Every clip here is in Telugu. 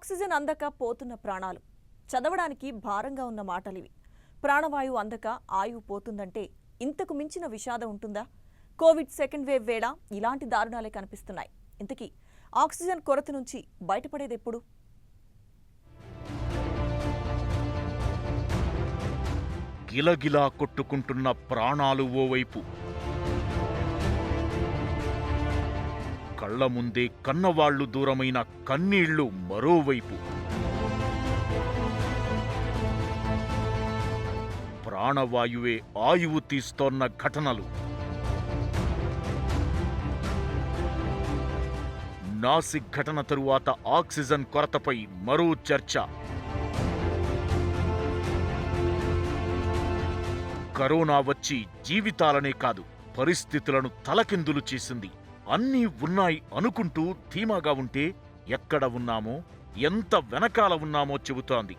ఆక్సిజన్ అందక పోతున్న ప్రాణాలు, చదవడానికి భారంగా ఉన్న మాటలివి. ప్రాణవాయువు అందక ఆయువు పోతుందంటే ఇంతకు మించిన విషాదం ఉంటుందా? కోవిడ్ సెకండ్ వేవ్ వేళ ఇలాంటి దారుణాలే కనిపిస్తున్నాయి. ఇంతకీ ఆక్సిజన్ కొరత నుంచి బయటపడేదెప్పుడు? గిలగిలా కొట్టుకుంటున్న ప్రాణాలు ఓవైపు, కళ్ల ముందే కన్నవాళ్లు దూరమైన కన్నీళ్లు మరోవైపు. ప్రాణవాయువే ఆయువు తీస్తోన్న ఘటనలు. నాసిక్ ఘటన తరువాత ఆక్సిజన్ కొరతపై మరో చర్చ. కరోనా వచ్చి జీవితాలనే కాదు, పరిస్థితులను తలకిందులు చేసింది. అన్నీ ఉన్నాయి అనుకుంటూ ధీమాగా ఉంటే ఎక్కడ ఉన్నామో, ఎంత వెనకాల ఉన్నామో చెబుతోంది.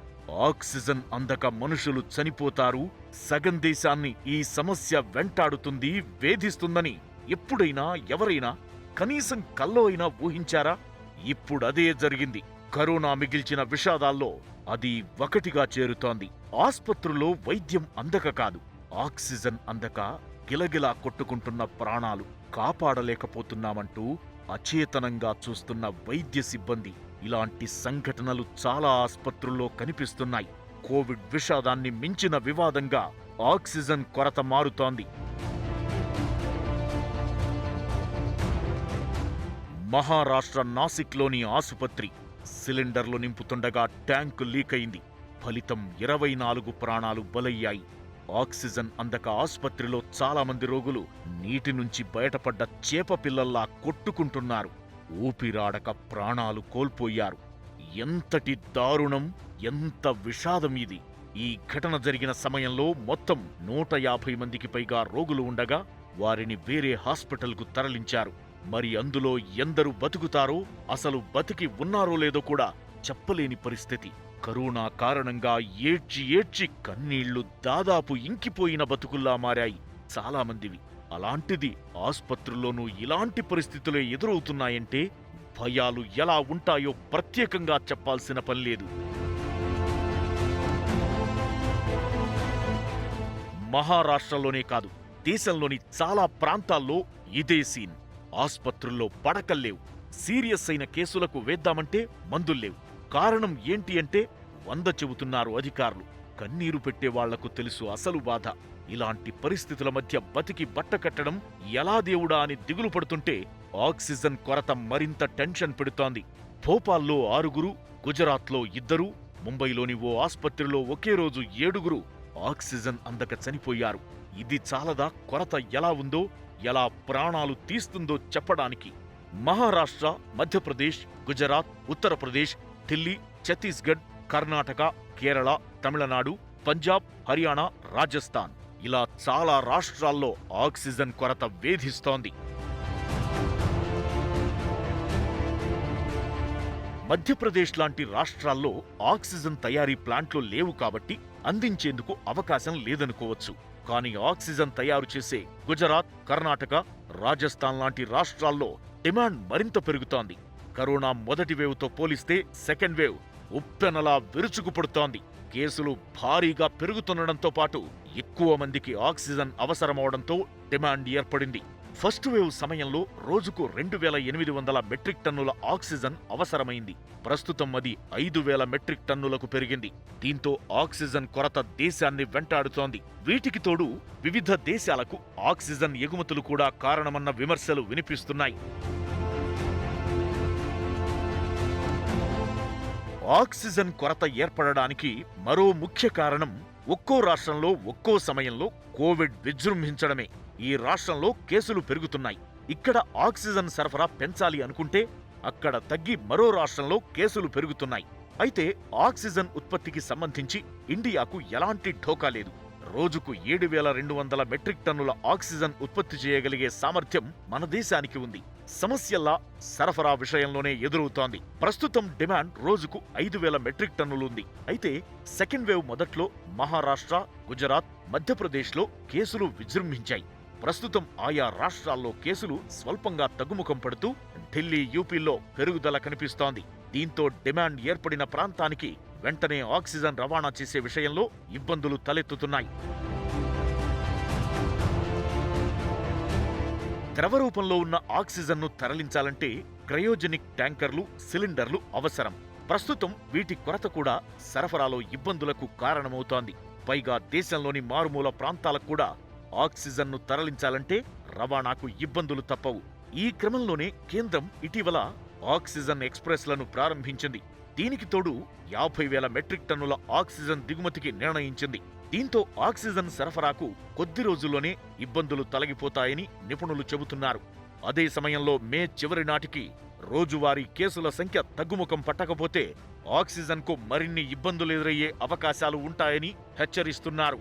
ఆక్సిజన్ అందక మనుషులు చనిపోతారు, సగం దేశాన్ని ఈ సమస్య వెంటాడుతుంది, వేధిస్తుందని ఎప్పుడైనా ఎవరైనా కనీసం కల్లో అయినా ఊహించారా? ఇప్పుడదే జరిగింది. కరోనా మిగిల్చిన విషాదాల్లో అది ఒకటిగా చేరుతోంది. ఆస్పత్రుల్లో వైద్యం అందక కాదు, ఆక్సిజన్ అందక గిలగిలా కొట్టుకుంటున్న ప్రాణాలు. కాపాడలేకపోతున్నామంటూ అచేతనంగా చూస్తున్న వైద్య సిబ్బంది. ఇలాంటి సంఘటనలు చాలా ఆస్పత్రుల్లో కనిపిస్తున్నాయి. కోవిడ్ విషాదాన్ని మించిన వివాదంగా ఆక్సిజన్ కొరత మారుతోంది. మహారాష్ట్ర నాసిక్లోని ఆసుపత్రి సిలిండర్లు నింపుతుండగా ట్యాంకు లీకైంది. ఫలితం 24 ప్రాణాలు బలయ్యాయి. ఆక్సిజన్ అందక ఆసుపత్రిలో చాలా మంది రోగులు నీటి నుంచి బయటపడ్డ చేపపిల్లల్లా కొట్టుకుంటున్నారు. ఊపిరాడక ప్రాణాలు కోల్పోయారు. ఎంతటి దారుణం, ఎంత విషాదం ఇది! ఈ ఘటన జరిగిన సమయంలో మొత్తం 150 మందికి పైగా రోగులు ఉండగా వారిని వేరే హాస్పిటల్కు తరలించారు. మరి అందులో ఎందరు బతుకుతారో, అసలు బతికి ఉన్నారో లేదో కూడా చెప్పలేని పరిస్థితి. కరోనా కారణంగా ఏడ్చి ఏడ్చి కన్నీళ్లు దాదాపు ఇంకిపోయిన బతుకుల్లా మారాయి చాలా మందివి. అలాంటిది ఆస్పత్రుల్లోనూ ఇలాంటి పరిస్థితులే ఎదురవుతున్నాయంటే భయాలు ఎలా ఉంటాయో ప్రత్యేకంగా చెప్పాల్సిన పనిలేదు. మహారాష్ట్రలోనే కాదు, దేశంలోని చాలా ప్రాంతాల్లో ఇదే సీన్. ఆస్పత్రుల్లో పడకల్లేవు. సీరియస్ అయిన కేసులకు వేద్దామంటే మందుల్లేవు. కారణం ఏంటి అంటే 100 చెబుతున్నారు అధికారులు. కన్నీరు పెట్టేవాళ్లకు తెలుసు అసలు బాధ. ఇలాంటి పరిస్థితుల మధ్య బతికి బట్టకట్టడం ఎలా దేవుడా అని దిగులు పడుతుంటే ఆక్సిజన్ కొరత మరింత టెన్షన్ పెడుతోంది. భోపాల్లో 6, గుజరాత్లో 2, ముంబైలోని ఓ ఆస్పత్రిలో ఒకే రోజు 7 ఆక్సిజన్ అందక చనిపోయారు. ఇది చాలదా కొరత ఎలా ఉందో, ఎలా ప్రాణాలు తీస్తుందో చెప్పడానికి? మహారాష్ట్ర, మధ్యప్రదేశ్, గుజరాత్, ఉత్తరప్రదేశ్, ఢిల్లీ, ఛత్తీస్గఢ్, కర్ణాటక, కేరళ, తమిళనాడు, పంజాబ్, హర్యానా, రాజస్థాన్ ఇలా చాలా రాష్ట్రాల్లో ఆక్సిజన్ కొరత వేధిస్తోంది. మధ్యప్రదేశ్ లాంటి రాష్ట్రాల్లో ఆక్సిజన్ తయారీ ప్లాంట్లు లేవు కాబట్టి అందించేందుకు అవకాశం లేదనుకోవచ్చు. కానీ ఆక్సిజన్ తయారు చేసే గుజరాత్, కర్ణాటక, రాజస్థాన్ లాంటి రాష్ట్రాల్లో డిమాండ్ మరింత పెరుగుతోంది. కరోనా మొదటి వేవ్తో పోలిస్తే సెకండ్ వేవ్ ఉప్పెనలా విరుచుకుపడుతోంది. కేసులు భారీగా పెరుగుతుండడంతో పాటు ఎక్కువ మందికి ఆక్సిజన్ అవసరమవడంతో డిమాండ్ ఏర్పడింది. ఫస్ట్ వేవ్ సమయంలో రోజుకు 2800 మెట్రిక్ టన్నుల ఆక్సిజన్ అవసరమైంది. ప్రస్తుతం అది 5000 మెట్రిక్ టన్నులకు పెరిగింది. దీంతో ఆక్సిజన్ కొరత దేశాన్ని వెంటాడుతోంది. వీటికి తోడు వివిధ దేశాలకు ఆక్సిజన్ ఎగుమతులు కూడా కారణమన్న విమర్శలు వినిపిస్తున్నాయి. ఆక్సిజన్ కొరత ఏర్పడడానికి మరో ముఖ్య కారణం ఒక్కో రాష్ట్రంలో ఒక్కో సమయంలో కోవిడ్ విజృంభించడమే. ఈ రాష్ట్రంలో కేసులు పెరుగుతున్నాయి. ఇక్కడ ఆక్సిజన్ సరఫరా పెంచాలి అనుకుంటే అక్కడ తగ్గి మరో రాష్ట్రంలో కేసులు పెరుగుతున్నాయి. అయితే ఆక్సిజన్ ఉత్పత్తికి సంబంధించి ఇండియాకు ఎలాంటి ఢోకా లేదు. రోజుకు 7200 మెట్రిక్ టన్నుల ఆక్సిజన్ ఉత్పత్తి చేయగలిగే సామర్థ్యం మన దేశానికి ఉంది. సమస్యల్లా సరఫరా విషయంలోనే ఎదురవుతోంది. ప్రస్తుతం డిమాండ్ రోజుకు 5000 మెట్రిక్ టన్నులుంది. అయితే సెకండ్ వేవ్ మొదట్లో మహారాష్ట్ర, గుజరాత్, మధ్యప్రదేశ్లో కేసులు విజృంభించాయి. ప్రస్తుతం ఆయా రాష్ట్రాల్లో కేసులు స్వల్పంగా తగ్గుముఖం పడుతూ ఢిల్లీ, యూపీల్లో పెరుగుదల కనిపిస్తోంది. దీంతో డిమాండ్ ఏర్పడిన ప్రాంతానికి వెంటనే ఆక్సిజన్ రవాణా చేసే విషయంలో ఇబ్బందులు తలెత్తుతున్నాయి. ద్రవ రూపంలో ఉన్న ఆక్సిజన్ను తరలించాలంటే క్రయోజెనిక్ ట్యాంకర్లు, సిలిండర్లు అవసరం. ప్రస్తుతం వీటి కొరత కూడా సరఫరాలో ఇబ్బందులకు కారణమవుతోంది. పైగా దేశంలోని మారుమూల ప్రాంతాలకు కూడా ఆక్సిజన్ను తరలించాలంటే రవాణాకు ఇబ్బందులు తప్పవు. ఈ క్రమంలోనే కేంద్రం ఇటీవల ఆక్సిజన్ ఎక్స్‌ప్రెస్లను ప్రారంభించింది. దీనికి తోడు 50,000 మెట్రిక్ టన్నుల ఆక్సిజన్ దిగుమతికి నిర్ణయించింది. దీంతో ఆక్సిజన్ సరఫరాకు కొద్ది రోజుల్లోనే ఇబ్బందులు తొలగిపోతాయని నిపుణులు చెబుతున్నారు. అదే సమయంలో మే చివరి నాటికి రోజువారీ కేసుల సంఖ్య తగ్గుముఖం పట్టకపోతే ఆక్సిజన్కు మరిన్ని ఇబ్బందులు ఎదురయ్యే అవకాశాలు ఉంటాయని హెచ్చరిస్తున్నారు.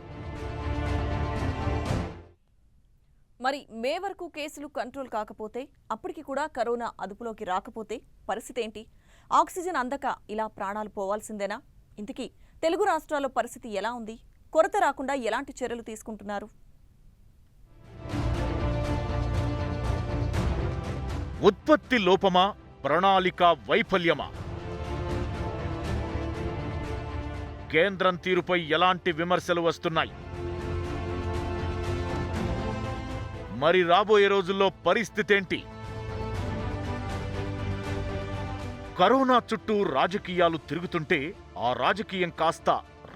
మరి మే వరకు కేసులు కంట్రోల్ కాకపోతే, అప్పటికి కూడా కరోనా అదుపులోకి రాకపోతే పరిస్థితి ఏంటి? ఆక్సిజన్ అందక ఇలా ప్రాణాలు పోవాల్సిందేనా? ఇంతకీ తెలుగు రాష్ట్రాల్లో పరిస్థితి ఎలా ఉంది? కొరత రాకుండా ఎలాంటి చర్యలు తీసుకుంటున్నారు? ఉత్పత్తి లోపమా, ప్రణాళిక వైఫల్యమా? కేంద్రం తీరుపై ఎలాంటి విమర్శలు వస్తున్నాయి? మరి రాబోయే రోజుల్లో పరిస్థితేంటి? కరోనా చుట్టూ రాజకీయాలు తిరుగుతుంటే ఆ రాజకీయం కాస్త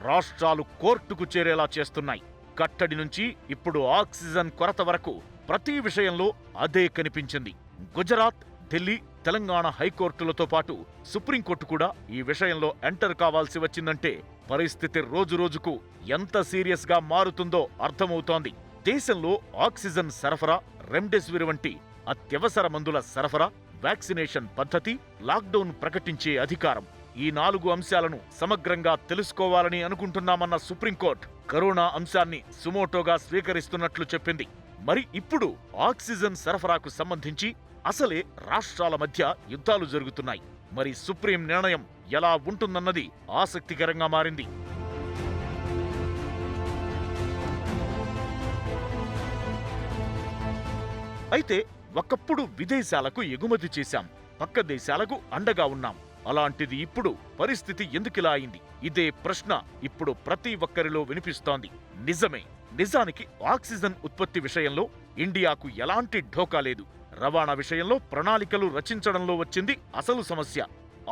రాష్ట్రాలు కోర్టుకు చేరేలా చేస్తున్నాయి. కట్టడి నుంచి ఇప్పుడు ఆక్సిజన్ కొరత వరకు ప్రతి విషయంలో అదే కనిపించింది. గుజరాత్, ఢిల్లీ, తెలంగాణ హైకోర్టులతో పాటు సుప్రీంకోర్టు కూడా ఈ విషయంలో ఎంటర్ కావాల్సి వచ్చిందంటే పరిస్థితి రోజురోజుకు ఎంత సీరియస్ గా మారుతుందో అర్థమవుతోంది. దేశంలో ఆక్సిజన్ సరఫరా, రెమ్డెసివిర్ వంటి అత్యవసర మందుల సరఫరా, వ్యాక్సినేషన్ పద్ధతి, లాక్డౌన్ ప్రకటించే అధికారం, ఈ 4 అంశాలను సమగ్రంగా తెలుసుకోవాలని అనుకుంటున్నామన్న సుప్రీంకోర్టు కరోనా అంశాన్ని సుమోటోగా స్వీకరిస్తున్నట్లు చెప్పింది. మరి ఇప్పుడు ఆక్సిజన్ సరఫరాకు సంబంధించి అసలే రాష్ట్రాల మధ్య యుద్ధాలు జరుగుతున్నాయి. మరి సుప్రీం నిర్ణయం ఎలా ఉంటుందన్నది ఆసక్తికరంగా మారింది. అయితే ఒకప్పుడు విదేశాలకు ఎగుమతి చేశాం, పక్క దేశాలకు అండగా ఉన్నాం. అలాంటిది ఇప్పుడు పరిస్థితి ఎందుకిలా అయింది? ఇదే ప్రశ్న ఇప్పుడు ప్రతి ఒక్కరిలో వినిపిస్తోంది. నిజమే. నిజానికి ఆక్సిజన్ ఉత్పత్తి విషయంలో ఇండియాకు ఎలాంటి ఢోకా లేదు. రవాణా విషయంలో ప్రణాళికలు రచించడంలో వచ్చింది అసలు సమస్య.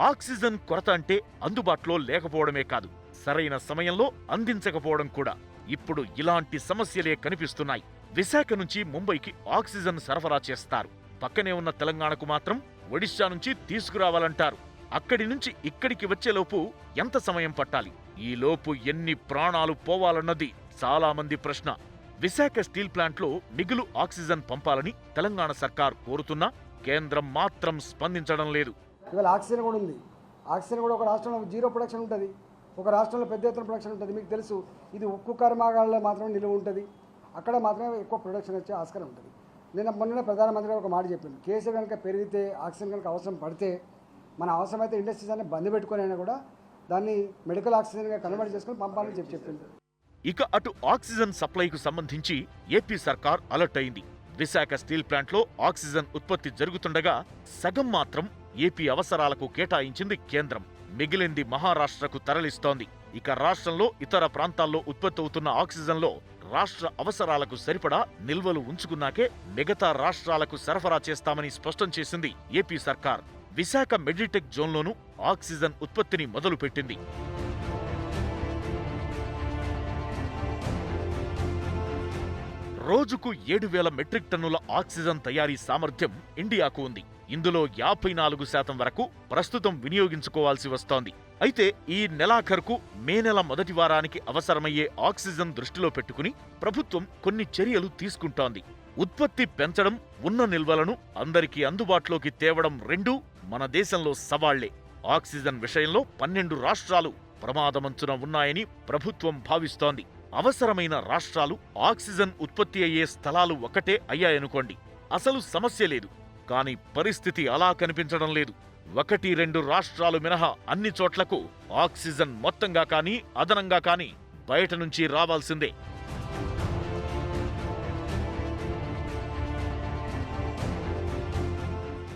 ఆక్సిజన్ కొరత అంటే అందుబాటులో లేకపోవడమే కాదు, సరైన సమయంలో అందించకపోవడం కూడా. ఇప్పుడు ఇలాంటి సమస్యలే కనిపిస్తున్నాయి. విశాఖ నుంచి ముంబైకి ఆక్సిజన్ సరఫరా చేస్తారు. పక్కనే ఉన్న తెలంగాణకు మాత్రం ఒడిశా నుంచి తీసుకురావాలంటారు. అక్కడి నుంచి ఇక్కడికి వచ్చేలోపు ఎంత సమయం పట్టాలి? ఈలోపు ఎన్ని ప్రాణాలు పోవాలన్నది చాలా మంది ప్రశ్న. విశాఖ స్టీల్ ప్లాంట్లో మిగులు ఆక్సిజన్ పంపాలని తెలంగాణ సర్కార్ కోరుతున్నా కేంద్రం మాత్రం స్పందించడం లేదు. ఇవాళ ఆక్సిజన్ కూడా ఉంది. ఆక్సిజన్ కూడా ఒక రాష్ట్రంలో 0 ప్రొడక్షన్ ఉంటుంది, ఒక రాష్ట్రంలో పెద్ద ఎత్తున ప్రొడక్షన్ ఉంటుంది. మీకు తెలుసు, ఇది ఉక్కు కర్మాగారాల్లో మాత్రమే నిలువ ఉంటుంది, అక్కడ మాత్రమే ఎక్కువ ప్రొడక్షన్ వచ్చే ఆస్కారం ఉంటుంది. మొన్న ప్రధానమంత్రి ఒక మాట చెప్పింది, కేసు కనుక పెరిగితే, ఆక్సిజన్ కనుక అవసరం పడితే, మన అవసరమైతే ఇండస్ట్రీస్ అన్ని బంద్ పెట్టుకుని అయినా కూడా దాన్ని మెడికల్ ఆక్సిజన్గా కన్వర్ట్ చేసుకుని పంపాలని చెప్పింది. ఇక అటు ఆక్సిజన్ సప్లైకు సంబంధించి ఏపీ సర్కార్ అలర్ట్ అయింది. విశాఖ స్టీల్ ప్లాంట్లో ఆక్సిజన్ ఉత్పత్తి జరుగుతుండగా సగం మాత్రం ఏపీ అవసరాలకు కేటాయించింది కేంద్రం. మిగిలింది మహారాష్ట్రకు తరలిస్తోంది. ఇక రాష్ట్రంలో ఇతర ప్రాంతాల్లో ఉత్పత్తి అవుతున్న ఆక్సిజన్లో రాష్ట్ర అవసరాలకు సరిపడా నిల్వలు ఉంచుకున్నాకే మిగతా రాష్ట్రాలకు సరఫరా చేస్తామని స్పష్టం చేసింది ఏపీ సర్కార్. విశాఖ మెడిటెక్ జోన్లోనూ ఆక్సిజన్ ఉత్పత్తిని మొదలుపెట్టింది. రోజుకు 7,000 మెట్రిక్ టన్నుల ఆక్సిజన్ తయారీ సామర్థ్యం ఇండియాకు ఉంది. ఇందులో 54% వరకు ప్రస్తుతం వినియోగించుకోవాల్సి వస్తోంది. అయితే ఈ నెలాఖరుకు మే నెల మొదటి వారానికి అవసరమయ్యే ఆక్సిజన్ దృష్టిలో పెట్టుకుని ప్రభుత్వం కొన్ని చర్యలు తీసుకుంటోంది. ఉత్పత్తి పెంచడం, ఉన్న నిల్వలను అందరికీ అందుబాటులోకి తేవడం రెండూ మన దేశంలో సవాళ్లే. ఆక్సిజన్ విషయంలో 12 రాష్ట్రాలు ప్రమాదమంచున ఉన్నాయని ప్రభుత్వం భావిస్తోంది. అవసరమైన రాష్ట్రాలు, ఆక్సిజన్ ఉత్పత్తి అయ్యే స్థలాలు ఒకటే అయ్యాయనుకోండి, అసలు సమస్య లేదు. కానీ పరిస్థితి అలా కనిపించడం లేదు. 1-2 రాష్ట్రాలు మినహా అన్ని చోట్లకు ఆక్సిజన్ మొత్తంగా కానీ, అదనంగా కానీ బయట నుంచి రావాల్సిందే.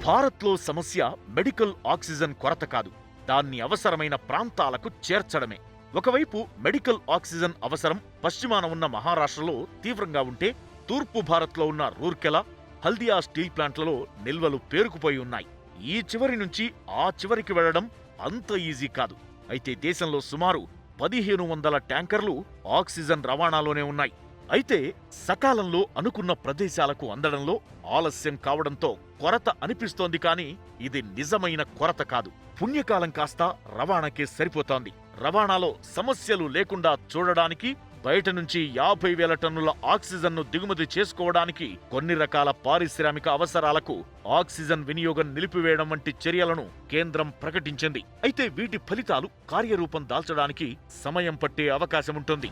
భారత్లో సమస్య మెడికల్ ఆక్సిజన్ కొరత కాదు, దాన్ని అవసరమైన ప్రాంతాలకు చేర్చడమే. ఒకవైపు మెడికల్ ఆక్సిజన్ అవసరం పశ్చిమాన ఉన్న మహారాష్ట్రలో తీవ్రంగా ఉంటే, తూర్పు భారత్లో ఉన్న రూర్కెలా, హల్దియా స్టీల్ ప్లాంట్లలో నిల్వలు పేరుకుపోయి ఉన్నాయి. ఈ చివరి నుంచి ఆ చివరికి వెళ్లడం అంత ఈజీ కాదు. అయితే దేశంలో సుమారు 1500 ట్యాంకర్లు ఆక్సిజన్ రవాణాలోనే ఉన్నాయి. అయితే సకాలంలో అనుకున్న ప్రదేశాలకు అందడంలో ఆలస్యం కావడంతో కొరత అనిపిస్తోంది. కానీ ఇది నిజమైన కొరత కాదు. పుణ్యకాలం కాస్త రవాణాకే సరిపోతోంది. రవాణాలో సమస్యలు లేకుండా చూడడానికి బయట నుంచి 50,000 టన్నుల ఆక్సిజన్ను దిగుమతి చేసుకోవడానికి కొన్ని రకాల పారిశ్రామిక అవసరాలకు ఆక్సిజన్ వినియోగం నిలిపివేయడం వంటి చర్యలను కేంద్రం ప్రకటించింది. అయితే వీటి ఫలితాలు కార్యరూపం దాల్చడానికి సమయం పట్టే అవకాశముంటుంది.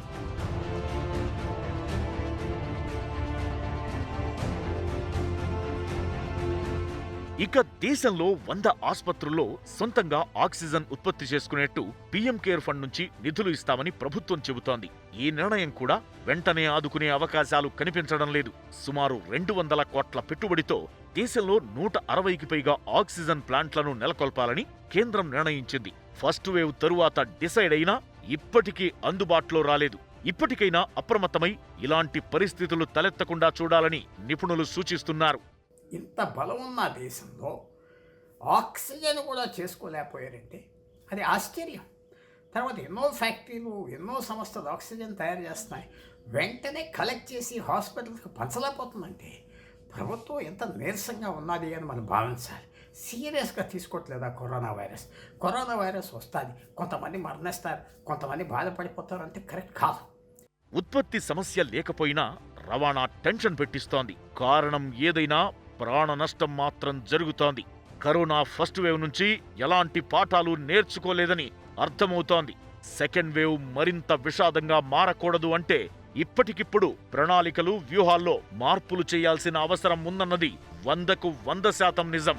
ఇక దేశంలో 100 ఆస్పత్రుల్లో సొంతంగా ఆక్సిజన్ ఉత్పత్తి చేసుకునేట్టు పీఎం కేర్ ఫండ్ నుంచి నిధులు ఇస్తామని ప్రభుత్వం చెబుతోంది. ఈ నిర్ణయం కూడా వెంటనే ఆదుకునే అవకాశాలు కనిపించడం లేదు. సుమారు 200 కోట్ల పెట్టుబడితో దేశంలో 160కి పైగా ఆక్సిజన్ ప్లాంట్లను నెలకొల్పాలని కేంద్రం నిర్ణయించింది. ఫస్ట్ వేవ్ తరువాత డిసైడ్ అయినా ఇప్పటికీ అందుబాటులో రాలేదు. ఇప్పటికైనా అప్రమత్తమై ఇలాంటి పరిస్థితులు తలెత్తకుండా చూడాలని నిపుణులు సూచిస్తున్నారు. ఇంత బలం ఉన్న దేశంలో ఆక్సిజన్ కూడా చేసుకోలేకపోయారంటే అది ఆశ్చర్యం. తర్వాత ఎన్నో ఫ్యాక్టరీలు, ఎన్నో సంస్థలు ఆక్సిజన్ తయారు చేస్తున్నాయి. వెంటనే కలెక్ట్ చేసి హాస్పిటల్స్కి పంచలేకపోతుందంటే ప్రభుత్వం ఎంత నీరసంగా ఉన్నది అని మనం భావించాలి. సీరియస్గా తీసుకోవట్లేదా కరోనా వైరస్ వస్తుంది, కొంతమంది మరణిస్తారు, కొంతమంది బాధపడిపోతారు అంటే కరెక్ట్ కాదు. ఉత్పత్తి సమస్య లేకపోయినా రవాణా టెన్షన్ పెట్టిస్తోంది. కారణం ఏదైనా ప్రాణ నష్టం మాత్రం జరుగుతోంది. కరోనా ఫస్ట్ వేవ్ నుంచి ఎలాంటి పాఠాలు నేర్చుకోలేదని అర్థమవుతోంది. సెకండ్ వేవ్ మరింత విషాదంగా మారకూడదు అంటే ఇప్పటికిప్పుడు ప్రణాళికలు, వ్యూహాల్లో మార్పులు చేయాల్సిన అవసరం ఉందన్నది 100కు 100% నిజం.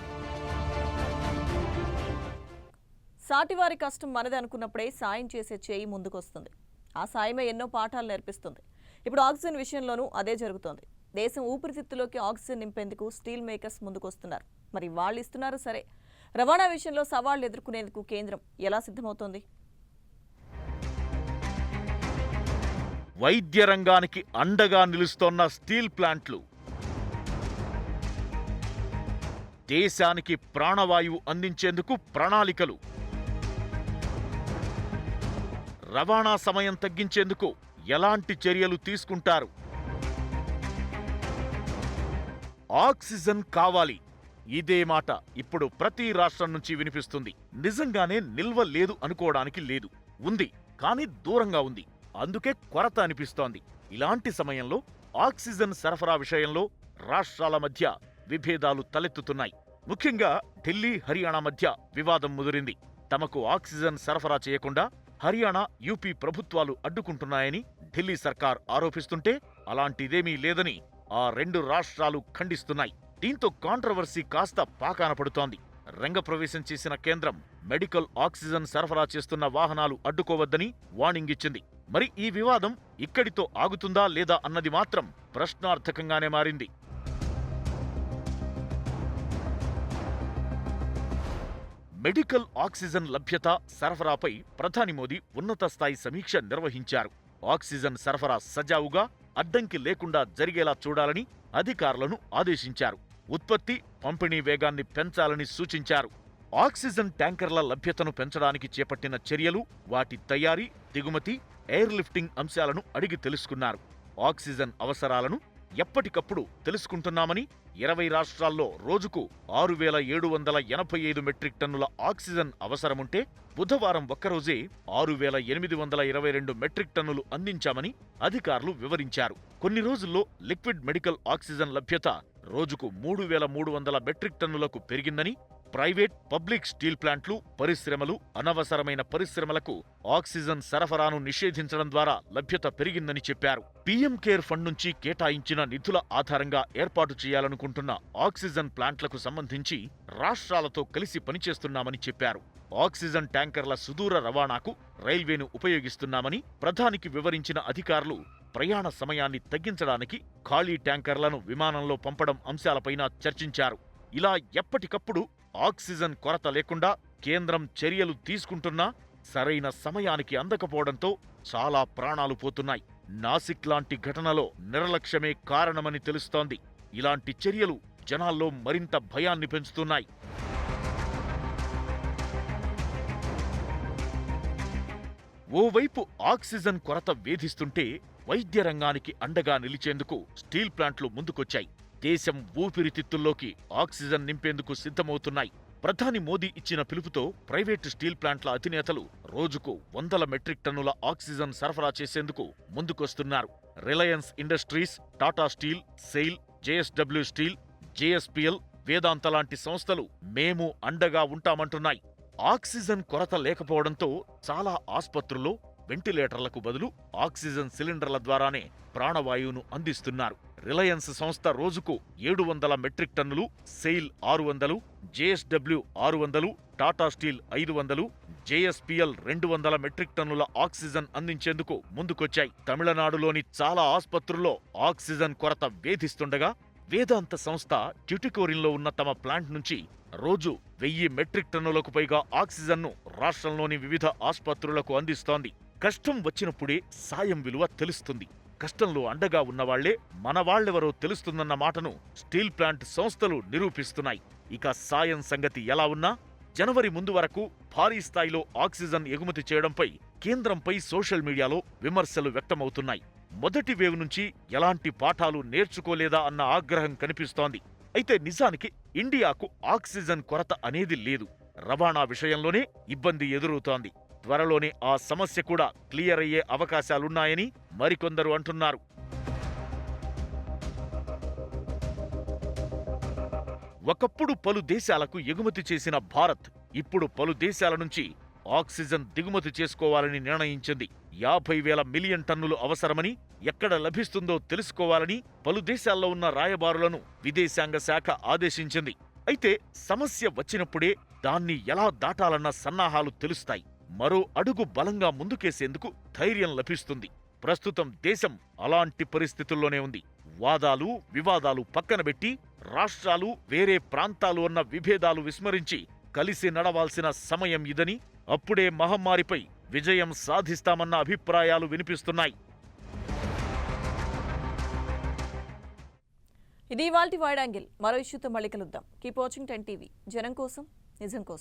సాటివారి కష్టం మనది అనుకున్నప్పుడే సాయం చేసే చేయి ముందుకొస్తుంది. ఆ సాయమే ఎన్నో పాఠాలు నేర్పిస్తుంది. ఇప్పుడు ఆక్సిజన్ విషయంలోనూ అదే జరుగుతోంది. దేశం ఊపిరితిత్తులోకి ఆక్సిజన్ నింపేందుకు స్టీల్ మేకర్స్ ముందుకొస్తున్నారు. మరి వాళ్ళు ఇస్తున్నారు సరే, రవాణా విషయంలో సవాళ్లు ఎదుర్కొనేందుకు కేంద్రం ఎలా సిద్ధమవుతోంది? వైద్య రంగానికి అండగా నిలుస్తోన్న స్టీల్ ప్లాంట్లు, దేశానికి ప్రాణవాయువు అందించేందుకు ప్రణాళికలు, రవాణా సమయం తగ్గించేందుకు ఎలాంటి చర్యలు తీసుకుంటారు? ఆక్సిజన్ కావాలి, ఇదే మాట ఇప్పుడు ప్రతి రాష్ట్రం నుంచి వినిపిస్తుంది. నిజంగానే నిల్వ లేదు అనుకోవడానికి లేదు. ఉంది, కానీ దూరంగా ఉంది. అందుకే కొరత అనిపిస్తోంది. ఇలాంటి సమయంలో ఆక్సిజన్ సరఫరా విషయంలో రాష్ట్రాల మధ్య విభేదాలు తలెత్తుతున్నాయి. ముఖ్యంగా ఢిల్లీ, హర్యానా మధ్య వివాదం ముదిరింది. తమకు ఆక్సిజన్ సరఫరా చేయకుండా హర్యానా, యూపీ ప్రభుత్వాలు అడ్డుకుంటున్నాయని ఢిల్లీ సర్కార్ ఆరోపిస్తుంటే అలాంటిదేమీ లేదని ఆ 2 రాష్ట్రాలు ఖండిస్తున్నాయి. దీంతో కాంట్రవర్సీ కాస్త పాకాన పడుతోంది. రంగప్రవేశం చేసిన కేంద్రం మెడికల్ ఆక్సిజన్ సరఫరా చేస్తున్న వాహనాలు అడ్డుకోవద్దని వార్నింగ్ ఇచ్చింది. మరి ఈ వివాదం ఇక్కడితో ఆగుతుందా లేదా అన్నది మాత్రం ప్రశ్నార్థకంగానే మారింది. మెడికల్ ఆక్సిజన్ లభ్యత, సరఫరాపై ప్రధాని మోదీ ఉన్నత స్థాయి సమీక్ష నిర్వహించారు. ఆక్సిజన్ సరఫరా సజావుగా, అడ్డంకి లేకుండా జరిగేలా చూడాలని అధికారులను ఆదేశించారు. ఉత్పత్తి, పంపిణీ వేగాన్ని పెంచాలని సూచించారు. ఆక్సిజన్ ట్యాంకర్ల లభ్యతను పెంచడానికి చేపట్టిన చర్యలు, వాటి తయారీ, దిగుమతి, ఎయిర్ లిఫ్టింగ్ అంశాలను అడిగి తెలుసుకున్నారు. ఆక్సిజన్ అవసరాలను ఎప్పటికప్పుడు తెలుసుకుంటున్నామని, 20 రాష్ట్రాల్లో రోజుకు 6,785 మెట్రిక్ టన్నుల ఆక్సిజన్ అవసరముంటే బుధవారం ఒక్కరోజే 6,822 మెట్రిక్ టన్నులు అందించామని అధికారులు వివరించారు. కొన్ని రోజుల్లో లిక్విడ్ మెడికల్ ఆక్సిజన్ లభ్యత రోజుకు 3,300 మెట్రిక్ టన్నులకు పెరిగిందని, ప్రైవేట్, పబ్లిక్ స్టీల్ ప్లాంట్లు, పరిశ్రమలు, అనవసరమైన పరిశ్రమలకు ఆక్సిజన్ సరఫరాను నిషేధించడం ద్వారా లభ్యత పెరిగిందని చెప్పారు. పీఎం కేర్ ఫండ్ నుంచి కేటాయించిన నిధుల ఆధారంగా ఏర్పాటు చేయాలనుకుంటున్న ఆక్సిజన్ ప్లాంట్లకు సంబంధించి రాష్ట్రాలతో కలిసి పనిచేస్తున్నామని చెప్పారు. ఆక్సిజన్ ట్యాంకర్ల సుదూర రవాణాకు రైల్వేను ఉపయోగిస్తున్నామని ప్రధానికి వివరించిన అధికారులు ప్రయాణ సమయాన్ని తగ్గించడానికి ఖాళీ ట్యాంకర్లను విమానంలో పంపడం అంశాలపైన చర్చించారు. ఇలా ఎప్పటికప్పుడు ఆక్సిజన్ కొరత లేకుండా కేంద్రం చర్యలు తీసుకుంటున్నా సరైన సమయానికి అందకపోవడంతో చాలా ప్రాణాలు పోతున్నాయి. నాసిక్ లాంటి ఘటనలో నిర్లక్ష్యమే కారణమని తెలుస్తోంది. ఇలాంటి చర్యలు జనాల్లో మరింత భయాన్ని పెంచుతున్నాయి. ఓవైపు ఆక్సిజన్ కొరత వేధిస్తుంటే వైద్య రంగానికి అండగా నిలిచేందుకు స్టీల్ ప్లాంట్లు ముందుకొచ్చాయి. దేశం ఊపిరితిత్తుల్లోకి ఆక్సిజన్ నింపేందుకు సిద్ధమవుతున్నాయి. ప్రధాని మోదీ ఇచ్చిన పిలుపుతో ప్రైవేటు స్టీల్ ప్లాంట్ల అధినేతలు రోజుకు 100 మెట్రిక్ టన్నుల ఆక్సిజన్ సరఫరా చేసేందుకు ముందుకొస్తున్నారు. రిలయన్స్ ఇండస్ట్రీస్, టాటా స్టీల్, సెయిల్, జేఎస్డబ్ల్యూ స్టీల్, జేఎస్పీఎల్, వేదాంత లాంటి సంస్థలు మేము అండగా ఉంటామంటున్నాయి. ఆక్సిజన్ కొరత లేకపోవడంతో చాలా ఆస్పత్రుల్లో వెంటిలేటర్లకు బదులు ఆక్సిజన్ సిలిండర్ల ద్వారానే ప్రాణవాయువును అందిస్తున్నారు. రిలయన్స్ సంస్థ రోజుకు 700 మెట్రిక్ టన్నులు, SAIL 600, JSW 600, Tata steel 500, జేఎస్పీఎల్ 200 metric టన్నుల ఆక్సిజన్ అందించేందుకు ముందుకొచ్చాయి. తమిళనాడులోని చాలా ఆస్పత్రుల్లో ఆక్సిజన్ కొరత వేధిస్తుండగా వేదాంత సంస్థ ట్యుటికోరిన్లో ఉన్న తమ ప్లాంట్ నుంచి రోజు 1000 మెట్రిక్ టన్నులకు పైగా ఆక్సిజన్ను రాష్ట్రంలోని వివిధ ఆస్పత్రులకు అందిస్తోంది. కష్టం వచ్చినప్పుడే సాయం విలువ తెలుస్తుంది. కష్టంలో అండగా ఉన్నవాళ్లే మనవాళ్లెవరో తెలుస్తుందన్న మాటను స్టీల్ ప్లాంట్ సంస్థలు నిరూపిస్తున్నాయి. ఇక సాయం సంగతి ఎలా ఉన్నా జనవరి ముందు వరకు భారీ స్థాయిలో ఆక్సిజన్ ఎగుమతి చేయడంపై కేంద్రంపై సోషల్ మీడియాలో విమర్శలు వ్యక్తమవుతున్నాయి. మొదటి వేవ్ నుంచి ఎలాంటి పాఠాలు నేర్చుకోలేదా అన్న ఆగ్రహం కనిపిస్తోంది. అయితే నిజానికి ఇండియాకు ఆక్సిజన్ కొరత అనేది లేదు. రవాణా విషయంలోనే ఇబ్బంది ఎదురవుతోంది. త్వరలోనే ఆ సమస్య కూడా క్లియర్ అయ్యే అవకాశాలున్నాయని మరికొందరు అంటున్నారు. ఒకప్పుడు పలు దేశాలకు ఎగుమతి చేసిన భారత్ ఇప్పుడు పలు దేశాల నుంచి ఆక్సిజన్ దిగుమతి చేసుకోవాలని నిర్ణయించింది. 50,000 మిలియన్ టన్నులు అవసరమని, ఎక్కడ లభిస్తుందో తెలుసుకోవాలని పలు దేశాల్లో ఉన్న రాయబారులను విదేశాంగ శాఖ ఆదేశించింది. అయితే సమస్య వచ్చినప్పుడే దాన్ని ఎలా దాటాలన్న సన్నాహాలు తెలుస్తాయి. మరో అడుగు బలంగా ముందుకేసేందుకు ధైర్యం లభిస్తుంది. ప్రస్తుతం దేశం అలాంటి పరిస్థితుల్లోనే ఉంది. వాదాలు, వివాదాలు పక్కనబెట్టి రాష్ట్రాలు, వేరే ప్రాంతాలు అన్న విభేదాలు విస్మరించి కలిసి నడవాల్సిన సమయం ఇదని, అప్పుడే మహమ్మారిపై విజయం సాధిస్తామన్న అభిప్రాయాలు వినిపిస్తున్నాయి. ఇది ఇవాల్టి వైడ్ యాంగిల్. మరో ఇష్యూతో మళ్ళీ కలుద్దాం. Keep watching 10 TV. జనం కోసం, నిజం కోసం.